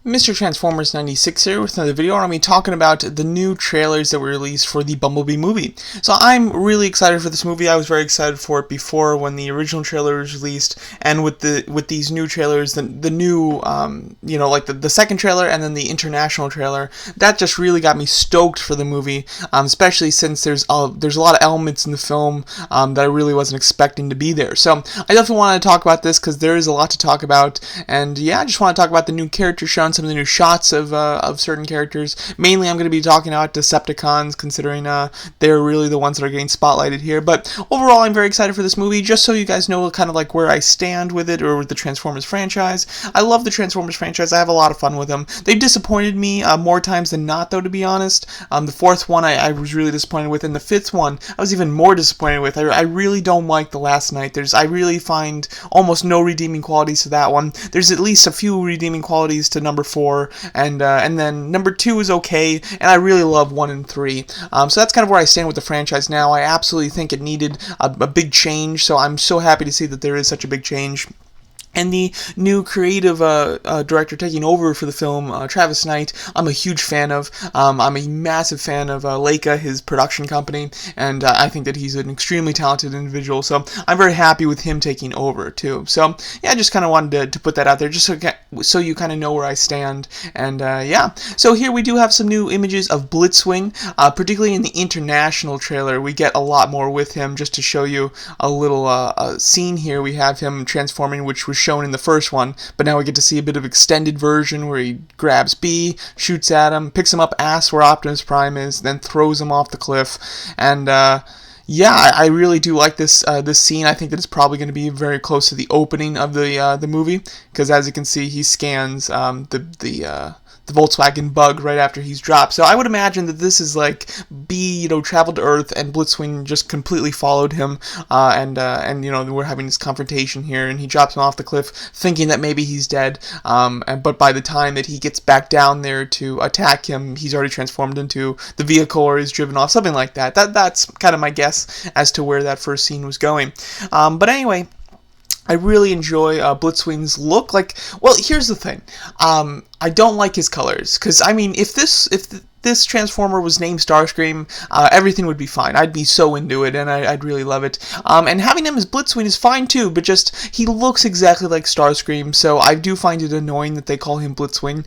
Mr. Transformers 96 here with another video, and I'm going to be talking about the new trailers that were released for the Bumblebee movie. So I'm really excited for this movie. I was very excited for it before when the original trailer was released, and with these new trailers, the new like the second trailer and then the international trailer, that just really got me stoked for the movie, especially since there's a lot of elements in the film that I really wasn't expecting to be there. So I definitely want to talk about this because there is a lot to talk about, and yeah, I just want to talk about the new character shown, some of the new shots of certain characters. Mainly I'm going to be talking about Decepticons, considering they're really the ones that are getting spotlighted here. But overall, I'm very excited for this movie, just so you guys know kind of like where I stand with it, or with the Transformers franchise. I love the Transformers franchise. I have a lot of fun with them. They've disappointed me more times than not, though, to be honest. The fourth one I was really disappointed with, and the fifth one I was even more disappointed with. I really don't like The Last Night. I really find almost no redeeming qualities to that one. There's at least a few redeeming qualities to number 4, and then number 2 is okay, and I really love 1 and 3. So that's kind of where I stand with the franchise now. I absolutely think it needed a big change, so I'm so happy to see that there is such a big change. And the new creative director taking over for the film, Travis Knight, I'm a huge fan of. I'm a massive fan of Leica, his production company, and I think that he's an extremely talented individual, so I'm very happy with him taking over, too. So, yeah, I just kind of wanted to put that out there, just so you kind of know where I stand, and yeah. So here we do have some new images of Blitzwing, particularly in the international trailer. We get a lot more with him, just to show you a little scene here. We have him transforming, which was shown in the first one, but now we get to see a bit of extended version where he grabs B, shoots at him, picks him up ass where Optimus Prime is, then throws him off the cliff, and yeah, I really do like this scene. I think that it's probably going to be very close to the opening of the movie, because as you can see, he scans the Volkswagen Bug right after he's dropped. So I would imagine that this is like B, traveled to Earth, and Blitzwing just completely followed him, and we're having this confrontation here, and he drops him off the cliff, thinking that maybe he's dead. But by the time that he gets back down there to attack him, he's already transformed into the vehicle, or he's driven off, something like that. That's kind of my guess as to where that first scene was going. But anyway, I really enjoy Blitzwing's look. Well, here's the thing. I don't like his colors, because, I mean, if this Transformer was named Starscream, everything would be fine. I'd be so into it, and I'd really love it. And having him as Blitzwing is fine too, but just, he looks exactly like Starscream, so I do find it annoying that they call him Blitzwing.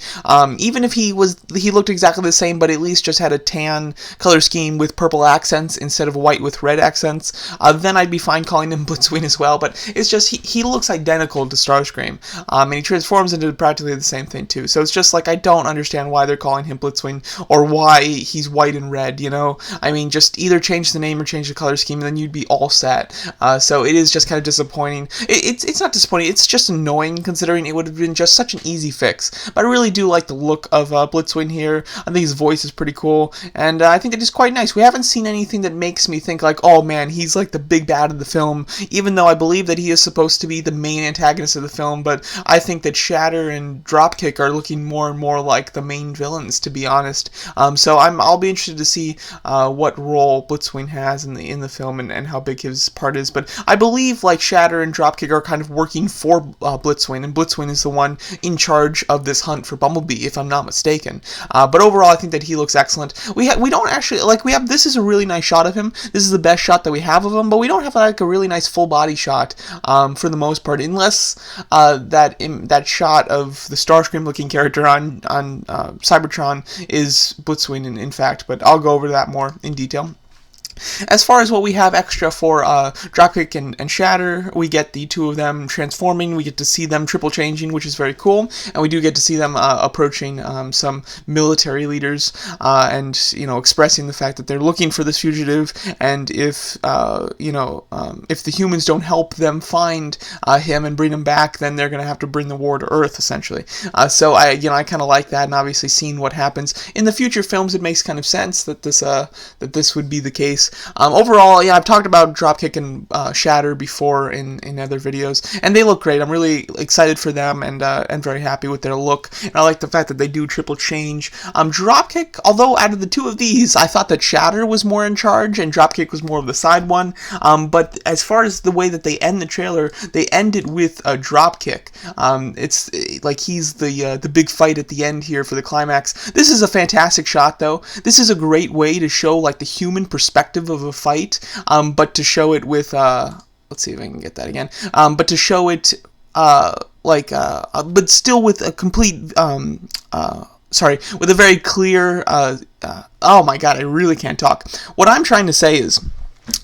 Even if he looked exactly the same, but at least just had a tan color scheme with purple accents instead of white with red accents, then I'd be fine calling him Blitzwing as well. But it's just, he looks identical to Starscream, and he transforms into practically the same thing too. So it's just like, I don't understand why they're calling him Blitzwing, or why he's white and red, I mean, just either change the name or change the color scheme, and then you'd be all set. So it is just kind of disappointing. It's not disappointing, it's just annoying, considering it would have been just such an easy fix. But I really do like the look of Blitzwing here. I think his voice is pretty cool, and I think it is quite nice. We haven't seen anything that makes me think like, oh man, he's like the big bad of the film, even though I believe that he is supposed to be the main antagonist of the film. But I think that Shatter and Dropkick are looking more and more like the main villains, to be honest. So I'll be interested to see what role Blitzwing has in the film, and how big his part is. But I believe like Shatter and Dropkick are kind of working for Blitzwing, and Blitzwing is the one in charge of this hunt for Bumblebee, if I'm not mistaken. But overall, I think that he looks excellent. We don't actually this is a really nice shot of him. This is the best shot that we have of him, but we don't have like a really nice full body shot for the most part, unless that shot of the Starscream looking character on Cybertron is Blitzwing in fact, but I'll go over that more in detail. As far as what we have extra for Dropkick and Shatter, we get the two of them transforming. We get to see them triple changing, which is very cool, and we do get to see them approaching some military leaders, and expressing the fact that they're looking for this fugitive, and if the humans don't help them find him and bring him back, then they're going to have to bring the war to Earth, essentially. So I kind of like that, and obviously seeing what happens in the future films, it makes kind of sense that this would be the case. things. Overall, yeah, I've talked about Dropkick and Shatter before in other videos, and they look great. I'm really excited for them, and very happy with their look. And I like the fact that they do triple change. Dropkick, although out of the two of these, I thought that Shatter was more in charge, and Dropkick was more of the side one. But as far as the way that they end the trailer, they end it with a Dropkick. It's like he's the big fight at the end here for the climax. This is a fantastic shot, though. This is a great way to show like the human perspective of a fight, but to show it with let's see if I can get that again. But to show it but still with a complete with a very clear. Oh my God, I really can't talk. What I'm trying to say is,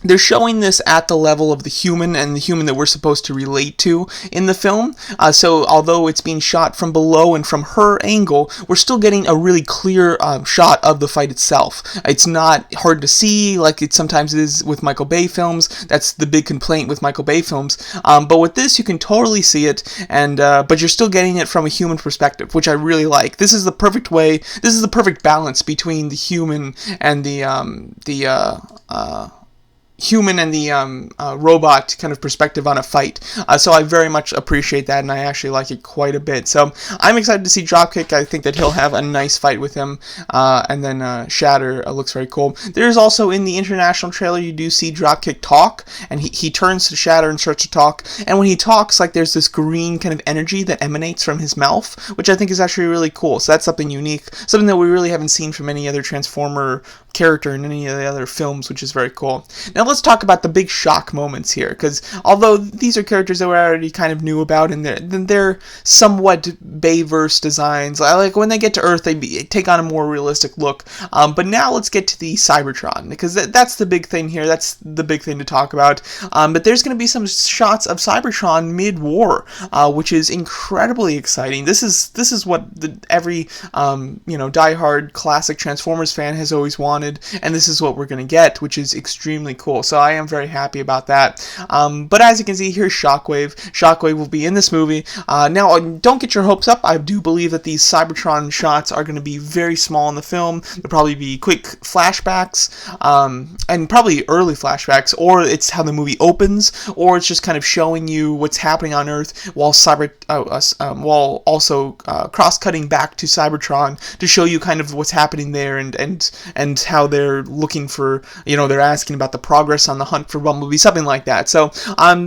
they're showing this at the level of the human and the human that we're supposed to relate to in the film. So although it's being shot from below and from her angle, we're still getting a really clear shot of the fight itself. It's not hard to see like it sometimes is with Michael Bay films. That's the big complaint with Michael Bay films. But with this, you can totally see it, and but you're still getting it from a human perspective, which I really like. This is the perfect way. This is the perfect balance between the human and the robot kind of perspective on a fight. So I very much appreciate that, and I actually like it quite a bit. So I'm excited to see Dropkick. I think that he'll have a nice fight with him. And then Shatter looks very cool. There's also, in the international trailer, you do see Dropkick talk, and he turns to Shatter and starts to talk. And when he talks, like, there's this green kind of energy that emanates from his mouth, which I think is actually really cool. So that's something unique, something that we really haven't seen from any other Transformer character in any of the other films, which is very cool. Now let's talk about the big shock moments here, because although these are characters that we already kind of knew about, and they're somewhat Bayverse designs, like when they get to Earth, they take on a more realistic look. But now let's get to the Cybertron, because that's the big thing here. That's the big thing to talk about. But there's going to be some shots of Cybertron mid-war, which is incredibly exciting. This is what every diehard classic Transformers fan has always wanted. And this is what we're going to get, which is extremely cool. So I am very happy about that. But as you can see, here's Shockwave. Shockwave will be in this movie. Now, don't get your hopes up. I do believe that these Cybertron shots are going to be very small in the film. They'll probably be quick flashbacks, and probably early flashbacks, or it's how the movie opens, or it's just kind of showing you what's happening on Earth while while also cross-cutting back to Cybertron to show you kind of what's happening there, and how they're looking for, they're asking about the progress on the hunt for Bumblebee, something like that. So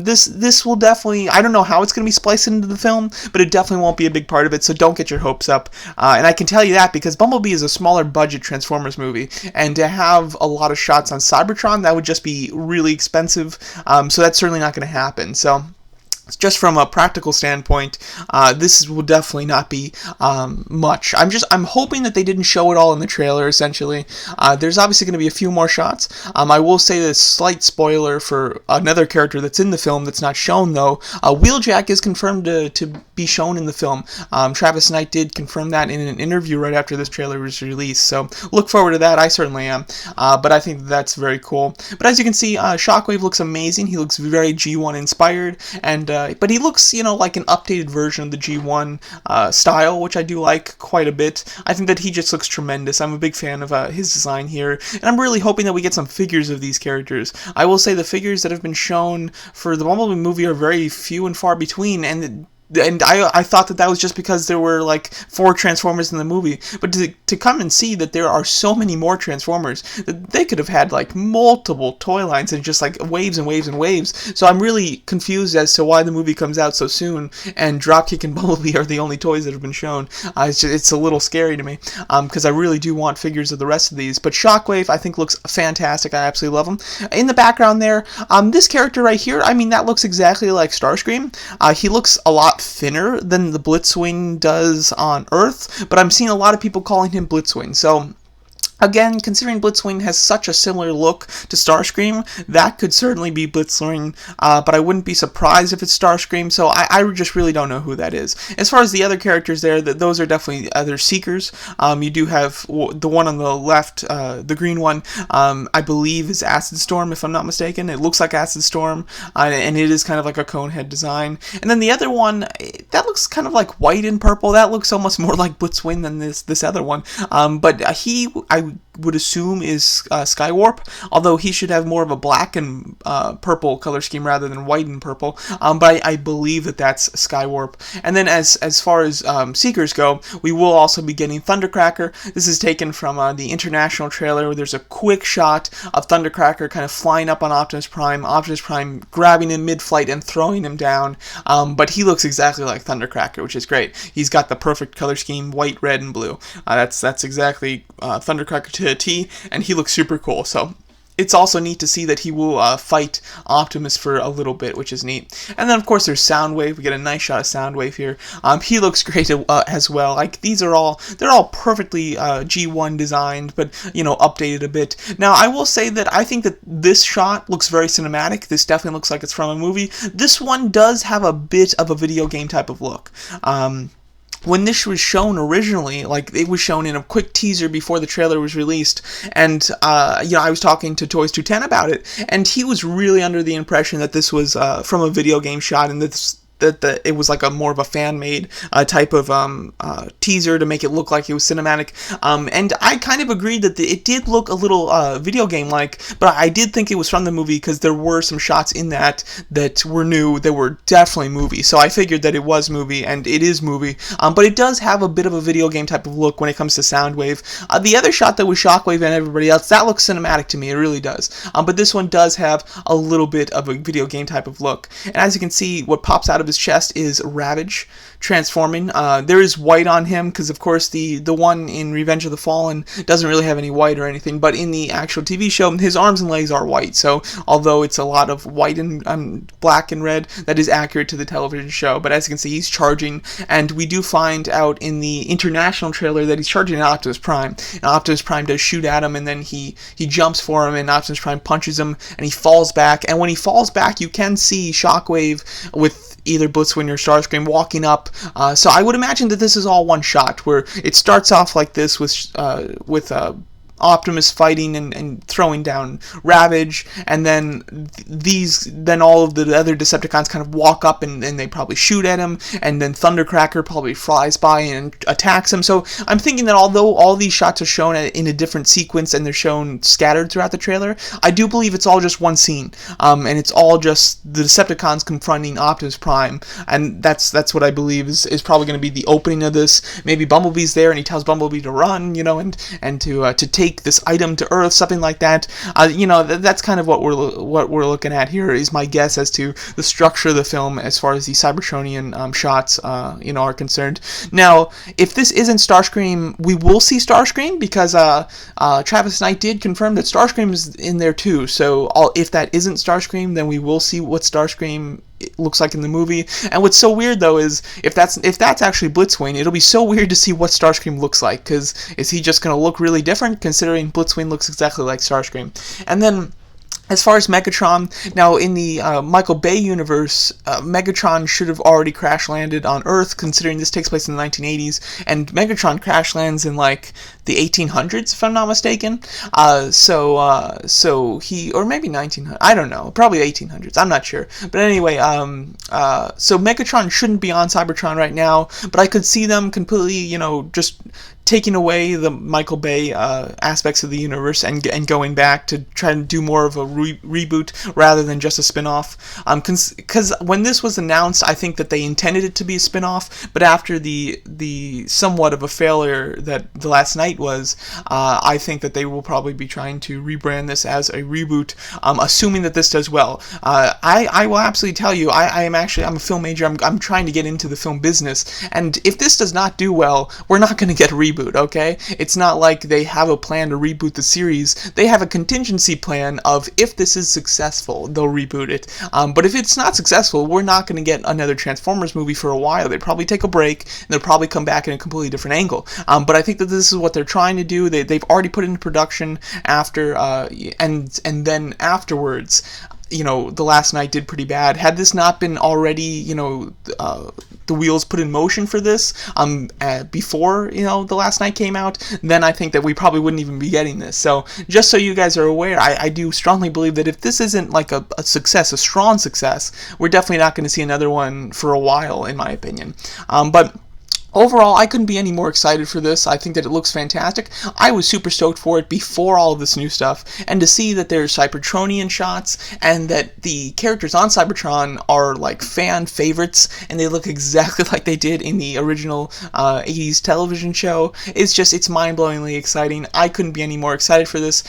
this will definitely, I don't know how it's going to be spliced into the film, but it definitely won't be a big part of it, so don't get your hopes up. And I can tell you that because Bumblebee is a smaller budget Transformers movie, and to have a lot of shots on Cybertron, that would just be really expensive, so that's certainly not going to happen. So just from a practical standpoint, this will definitely not be much. I'm hoping that they didn't show it all in the trailer, essentially. There's obviously going to be a few more shots. I will say this slight spoiler for another character that's in the film that's not shown, though. Wheeljack is confirmed to be shown in the film. Travis Knight did confirm that in an interview right after this trailer was released, so look forward to that. I certainly am. But I think that's very cool. But as you can see, Shockwave looks amazing. He looks very G1 inspired, and but he looks, like an updated version of the G1 style, which I do like quite a bit. I think that he just looks tremendous. I'm a big fan of his design here, and I'm really hoping that we get some figures of these characters. I will say the figures that have been shown for the Bumblebee movie are very few and far between, and I thought that was just because there were like 4 Transformers in the movie, but to come and see that there are so many more Transformers, that they could have had like multiple toy lines and just like waves and waves and waves. So I'm really confused as to why the movie comes out so soon and Dropkick and Bumblebee are the only toys that have been shown. It's a little scary to me, because I really do want figures of the rest of these. But Shockwave, I think, looks fantastic. I absolutely love him. In the background there, this character right here, I mean, that looks exactly like Starscream. He looks a lot thinner than the Blitzwing does on Earth, but I'm seeing a lot of people calling him Blitzwing. So again, considering Blitzwing has such a similar look to Starscream, that could certainly be Blitzwing, but I wouldn't be surprised if it's Starscream, so I just really don't know who that is. As far as the other characters there, those are definitely other Seekers. You do have the one on the left, the green one, I believe is Acid Storm, if I'm not mistaken. It looks like Acid Storm, and it is kind of like a cone head design. And then the other one, that looks kind of like white and purple. That looks almost more like Blitzwing than this other one. But I would assume is Skywarp, although he should have more of a black and purple color scheme rather than white and purple. But I believe that that's Skywarp. And then as far as Seekers go, we will also be getting Thundercracker. This is taken from the international trailer, where there's a quick shot of Thundercracker kind of flying up on Optimus Prime grabbing him mid-flight and throwing him down. But he looks exactly like Thundercracker, which is great. He's got the perfect color scheme, white, red, and blue. That's exactly Thundercracker to a T, and he looks super cool. So it's also neat to see that he will fight Optimus for a little bit, which is neat. And then, of course, there's Soundwave. We get a nice shot of Soundwave here. He looks great as well. Like, they're all perfectly G1 designed, but, updated a bit. Now, I will say that I think that this shot looks very cinematic. This definitely looks like it's from a movie. This one does have a bit of a video game type of look. When this was shown originally, like, it was shown in a quick teaser before the trailer was released, and, I was talking to Toys210 about it, and he was really under the impression that this was from a video game shot, and that it was like a more of a fan-made type of teaser to make it look like it was cinematic. And I kind of agreed that it did look a little video game-like, but I did think it was from the movie because there were some shots in that were new, that were definitely movie. So I figured that it was movie, and it is movie. But it does have a bit of a video game type of look when it comes to Soundwave. The other shot that was Shockwave and everybody else, that looks cinematic to me, it really does. But this one does have a little bit of a video game type of look. And as you can see, what pops out of his chest is Ravage transforming. There is white on him because, of course, the one in Revenge of the Fallen doesn't really have any white or anything, but in the actual TV show, his arms and legs are white. So although it's a lot of white and black and red, that is accurate to the television show. But as you can see, he's charging, and we do find out in the international trailer that he's charging at Optimus Prime. And Optimus Prime does shoot at him, and then he jumps for him, and Optimus Prime punches him, and he falls back. And when he falls back, you can see Shockwave with either Blitzwing or Starscream walking up. So I would imagine that this is all one shot, where it starts off like this with Optimus fighting and throwing down Ravage, and then all of the other Decepticons kind of walk up and they probably shoot at him, and then Thundercracker probably flies by and attacks him. So I'm thinking that although all these shots are shown in a different sequence and they're shown scattered throughout the trailer, I do believe it's all just one scene, and it's all just the Decepticons confronting Optimus Prime, and that's what I believe is probably going to be the opening of this. Maybe Bumblebee's there and he tells Bumblebee to run, and to take this item to Earth, something like that. That's kind of what we're looking at here, is my guess as to the structure of the film as far as the Cybertronian shots are concerned. Now, if this isn't Starscream, we will see Starscream, because Travis Knight did confirm that Starscream is in there too. So if that isn't Starscream, then we will see what Starscream it looks like in the movie. And what's so weird though is if that's actually Blitzwing, it'll be so weird to see what Starscream looks like, because is he just going to look really different, considering Blitzwing looks exactly like Starscream? And then as far as Megatron, now in the Michael Bay universe, Megatron should have already crash landed on Earth, considering this takes place in the 1980s, and Megatron crash lands in like the 1800s, if I'm not mistaken. So he, or maybe 1900, I don't know, probably 1800s, I'm not sure. But anyway, so Megatron shouldn't be on Cybertron right now, but I could see them completely, just taking away the Michael Bay aspects of the universe and going back to try and do more of a reboot rather than just a spin-off. Because when this was announced, I think that they intended it to be a spin-off, but after the somewhat of a failure that The Last Night was, I think that they will probably be trying to rebrand this as a reboot, assuming that this does well. I will absolutely tell you, I'm a film major. I'm trying to get into the film business, and if this does not do well, we're not going to get a reboot. Okay? It's not like they have a plan to reboot the series. They have a contingency plan of, if this is successful, they'll reboot it. But if it's not successful, we're not going to get another Transformers movie for a while. They'd probably take a break, and they'll probably come back in a completely different angle. But I think that this is what they're trying to do. They've already put it into production after, and then afterwards, The Last Night did pretty bad. Had this not been already, the wheels put in motion for this before, The Last Night came out, then I think that we probably wouldn't even be getting this. So just so you guys are aware, I do strongly believe that if this isn't like a success, a strong success, we're definitely not going to see another one for a while, in my opinion. But Overall, I couldn't be any more excited for this. I think that it looks fantastic. I was super stoked for it before all of this new stuff, and to see that there's Cybertronian shots, and that the characters on Cybertron are like fan favorites, and they look exactly like they did in the original 80s television show, it's mind-blowingly exciting. I couldn't be any more excited for this.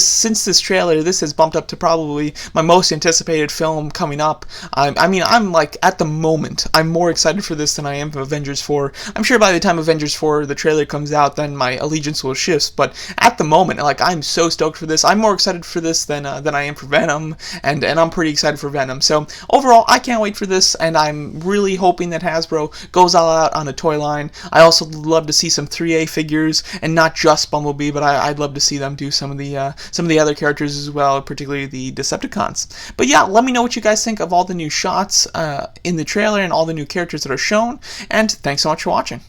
Since this trailer, this has bumped up to probably my most anticipated film coming up. I mean, I'm like, at the moment, I'm more excited for this than I am for Avengers 4. I'm sure by the time Avengers 4, the trailer comes out, then my allegiance will shift, but at the moment, like, I'm so stoked for this. I'm more excited for this than I am for Venom, and I'm pretty excited for Venom. So, overall, I can't wait for this, and I'm really hoping that Hasbro goes all out on a toy line. I also love to see some 3A figures, and not just Bumblebee, but I'd love to see them do some of the other characters as well, particularly the Decepticons. But yeah, let me know what you guys think of all the new shots in the trailer and all the new characters that are shown, and thanks so much for watching.